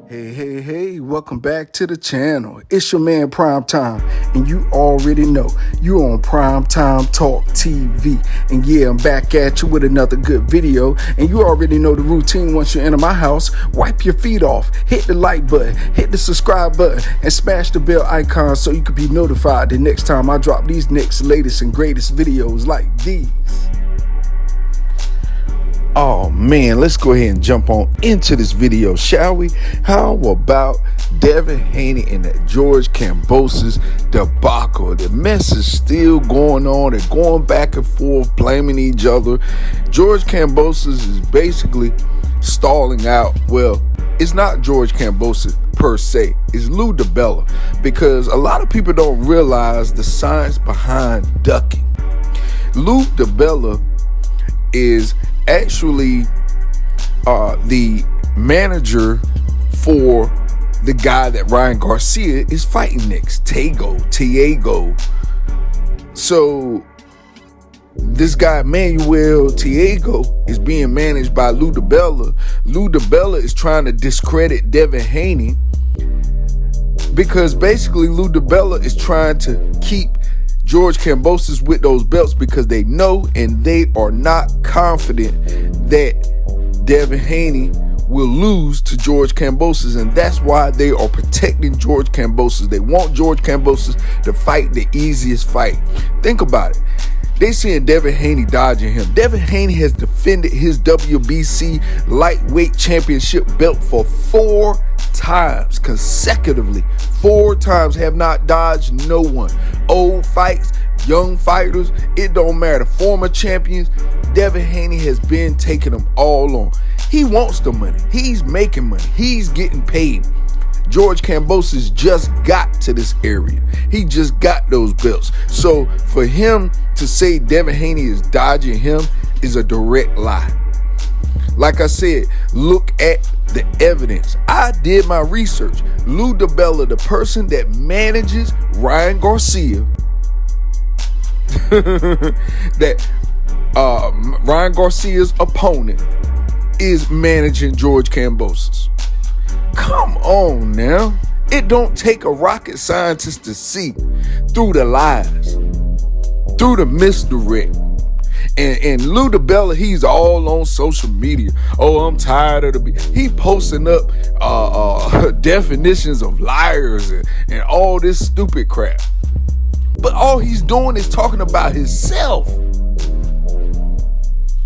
Hey, welcome back to the channel. It's your man Prime Time, and you already know you on Prime Time Talk TV. And yeah, I'm back at you with another good video, and you already know the routine. Once you enter my house, wipe your feet off, hit the like button, hit the subscribe button, and smash the bell icon so you can be notified the next time I drop these next latest and greatest videos like these. Oh man, let's go ahead and jump on into this video, shall we? How about Devin Haney and that George Kambosos debacle? The mess is still going on. They're going back and forth, blaming each other. George Kambosos is basically stalling out. Well, it's not George Kambosos per se. It's Lou Dibella, because a lot of people don't realize the science behind ducking. Lou Dibella is actually the manager for the guy that Ryan Garcia is fighting next, Tiago. So this guy Manuel Tiago is being managed by Lou Dibella. Lou Dibella is trying to discredit Devin Haney, because basically Lou Dibella is trying to keep George Kambosos with those belts, because they know and they are not confident that Devin Haney will lose to George Kambosos, and that's why they are protecting George Kambosos. They want George Kambosos to fight the easiest fight. Think about it. They seeing Devin Haney dodging him. Devin Haney has defended his WBC lightweight championship belt for 4 times consecutively. 4 times, have not dodged no one. Old fights, young fighters, it don't matter. Former champions, Devin Haney has been taking them all on. He wants the money. He's making money. He's getting paid. George Kambosos just got to this area. He just got those belts. So for him to say Devin Haney is dodging him is a direct lie. Like I said, look at the evidence. I did my research. Lou Dibella, the person that manages Ryan Garcia, that Ryan Garcia's opponent, is managing George Kambosos. Come on now. It don't take a rocket scientist to see through the lies, through the misdirect. And Lou Dibella, he's all on social media. Oh, I'm tired of he posting up definitions of liars and all this stupid crap. But all he's doing is talking about himself.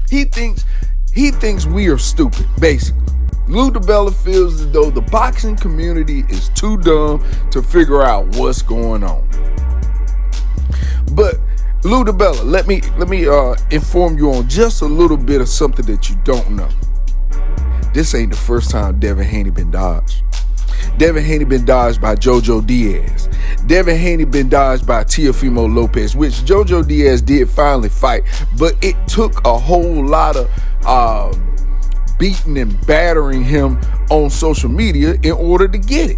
He thinks we are stupid, basically. Lou Dibella feels as though the boxing community is too dumb to figure out what's going on. But Lou Dibella, let me inform you on just a little bit of something that you don't know. This ain't the first time Devin Haney been dodged. Devin Haney been dodged by Jojo Diaz. Devin Haney been dodged by Teofimo Lopez, which Jojo Diaz did finally fight, but it took a whole lot of beating and battering him on social media in order to get it.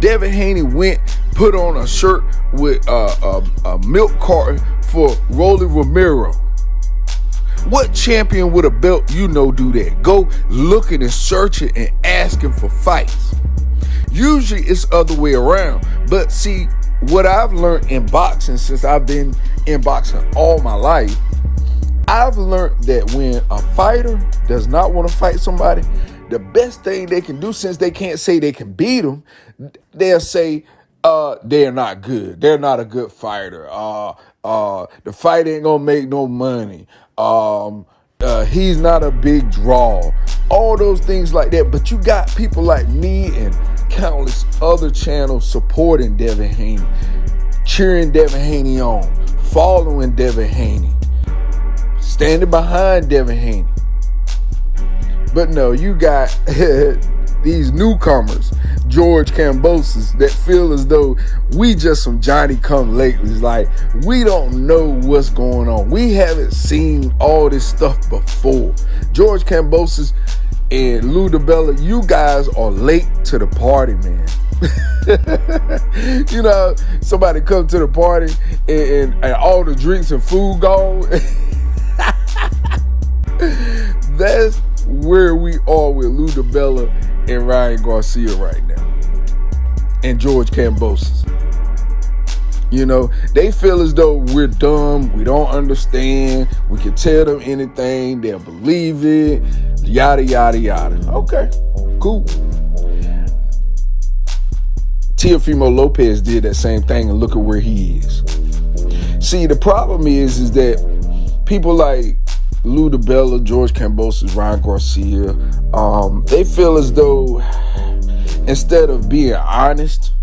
Devin Haney put on a shirt with a milk carton for Rolly Romero. What champion with a belt do that? Go looking and searching and asking for fights. Usually it's the other way around. But see, what I've learned in boxing, since I've been in boxing all my life, I've learned that when a fighter does not want to fight somebody, the best thing they can do, since they can't say they can beat them, they'll say they're not good. They're not a good fighter. The fight ain't gonna make no money. He's not a big draw. All those things like that. But you got people like me and countless other channels supporting Devin Haney, cheering Devin Haney on, following Devin Haney, standing behind Devin Haney. But no, you got these newcomers, George Kambosos, that feel as though we just some Johnny-come-latelys. Like, we don't know what's going on. We haven't seen all this stuff before. George Kambosos and Lou Dibella, you guys are late to the party, man. You know, somebody come to the party and all the drinks and food gone. That's where we are with Lou Dibella and Ryan Garcia right now, and George Kambosos. You know, they feel as though we're dumb, we don't understand, we can tell them anything, they'll believe it, yada, yada, yada. Okay, cool. Teofimo Lopez did that same thing, and look at where he is. See, the problem is that people like Lou Dibella, George Kambosos, Ryan Garcia, they feel as though instead of being honest,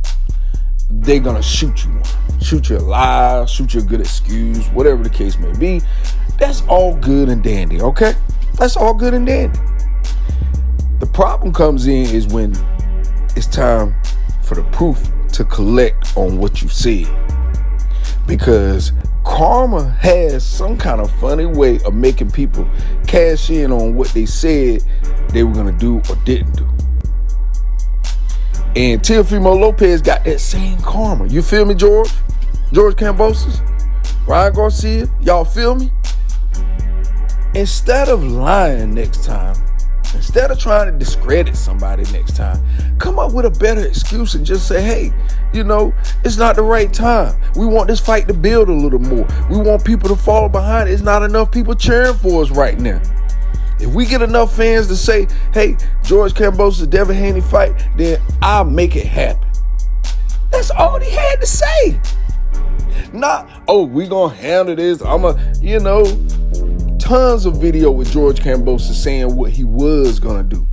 they're gonna shoot you one. Shoot you a lie, shoot you a good excuse, whatever the case may be. That's all good and dandy, okay? That's all good and dandy. The problem comes in is when it's time for the proof to collect on what you said. Because karma has some kind of funny way of making people cash in on what they said they were gonna do or didn't do. And Teofimo Lopez got that same karma. You feel me, George? George Kambosos? Ryan Garcia? Y'all feel me? Instead of lying next time, instead of trying to discredit somebody next time, come up with a better excuse and just say, hey, you know, it's not the right time. We want this fight to build a little more. We want people to follow behind it. It's not enough people cheering for us right now. If we get enough fans to say, hey, George Kambosos, Devin Haney fight, then I'll make it happen. That's all he had to say. Not, oh, we gonna handle this. Tons of video with George Kambosos saying what he was gonna do.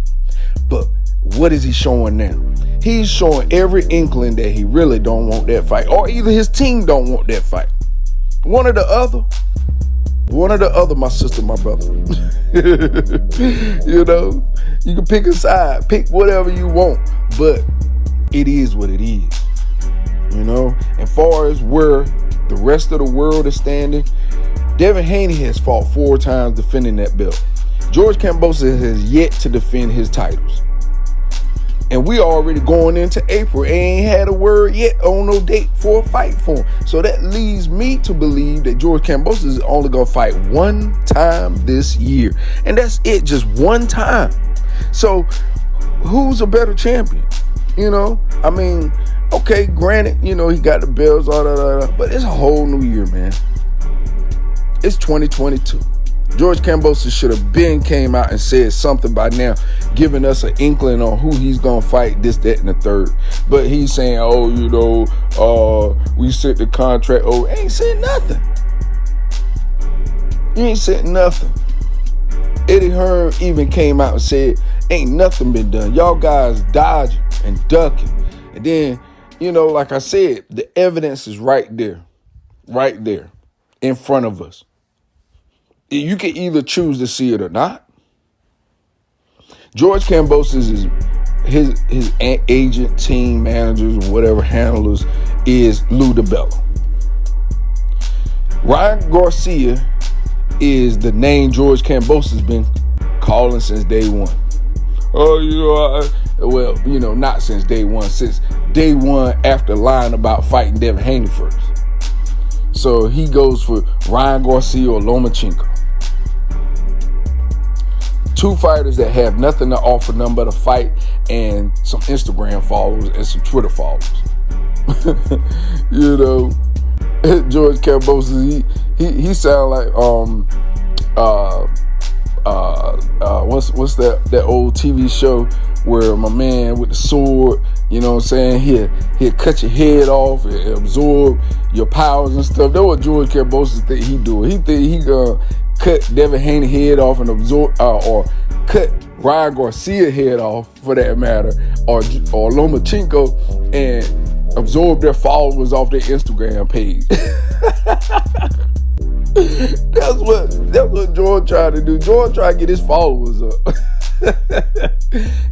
But what is he showing now? He's showing every inkling that he really don't want that fight, or either his team don't want that fight. One or the other, my sister, my brother. You know, you can pick a side, pick whatever you want, but it is what it is. You know, as far as where the rest of the world is standing, Devin Haney has fought 4 times defending that belt. George Kambosos has yet to defend his titles. And we already going into April and ain't had a word yet on no date for a fight for him. So that leads me to believe that George Kambosos is only going to fight 1 time this year. And that's it, just 1 time. So who's a better champion? You know, I mean, okay, granted, you know, he got the belts, but it's a whole new year, man. It's 2022. George Kambosos should have came out and said something by now, giving us an inkling on who he's going to fight, this, that, and the third. But he's saying, oh, you know, we sent the contract. Oh, ain't said nothing. He ain't said nothing. Eddie Hearn even came out and said, ain't nothing been done. Y'all guys dodging and ducking. And then, you know, like I said, the evidence is right there in front of us. You can either choose to see it or not. George Kambosos is his agent, team managers, or whatever handlers is Lou Dibella. Ryan Garcia is the name George Kambosos has been calling since day one. Oh, you know, not since day one, since day one after lying about fighting Devin Haney first. So he goes for Ryan Garcia or Lomachenko. 2 fighters that have nothing to offer, nothing but a fight and some Instagram followers and some Twitter followers. You know, George Kambosos, he sound like what's that old TV show where my man with the sword, you know what I'm saying, he'll cut your head off and absorb your powers and stuff. That's what George Kambosos think he doing. He think he gonna cut Devin Haney head off and absorb, or cut Ryan Garcia head off for that matter, or Lomachenko, and absorb their followers off their Instagram page. That's what George tried to do. George tried to get his followers up.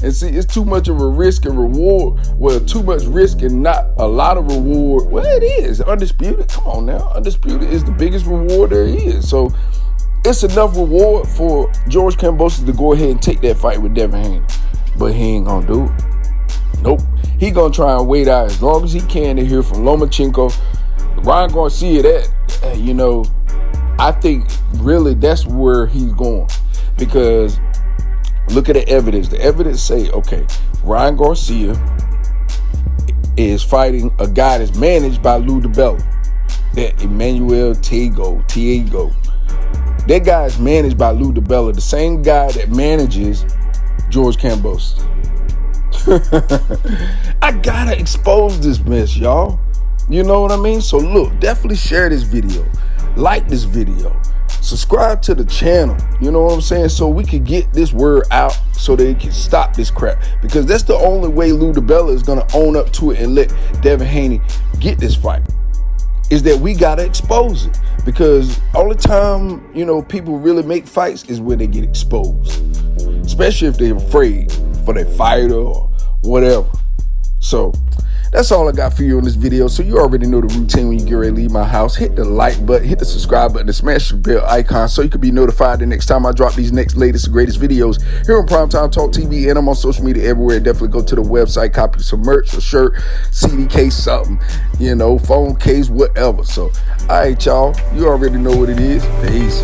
And see, it's too much of a risk and reward. Well, too much risk and not a lot of reward. Well, it is. Undisputed. Come on now. Undisputed is the biggest reward there is. So it's enough reward for George Kambosos to go ahead and take that fight with Devin Haney. But he ain't gonna do it. Nope. He gonna try and wait out as long as he can to hear from Lomachenko. Ryan Garcia, that, you know, I think really that's where he's going. Because Look at the evidence. The evidence say, okay, Ryan Garcia is fighting a guy that's managed by Lou Dibella. That Emmanuel Tiago. That guy is managed by Lou Dibella, the same guy that manages George Kambosos. I gotta expose this mess, y'all. You know what I mean? So look, definitely share this video, like this video, subscribe to the channel. You know what I'm saying? So we can get this word out so they can stop this crap. Because that's the only way Lou Dibella is gonna own up to it and let Devin Haney get this fight. Is that we gotta expose it. Because all the time, you know, people really make fights is when they get exposed. Especially if they're afraid for their fighter or whatever. So that's all I got for you in this video. So you already know the routine when you get ready to leave my house. Hit the like button, hit the subscribe button, and smash the bell icon so you can be notified the next time I drop these next, latest, and greatest videos here on Primetime Talk TV, and I'm on social media everywhere. Definitely go to the website, copy some merch, a shirt, CD case, something, you know, phone case, whatever. So, all right, y'all, you already know what it is. Peace.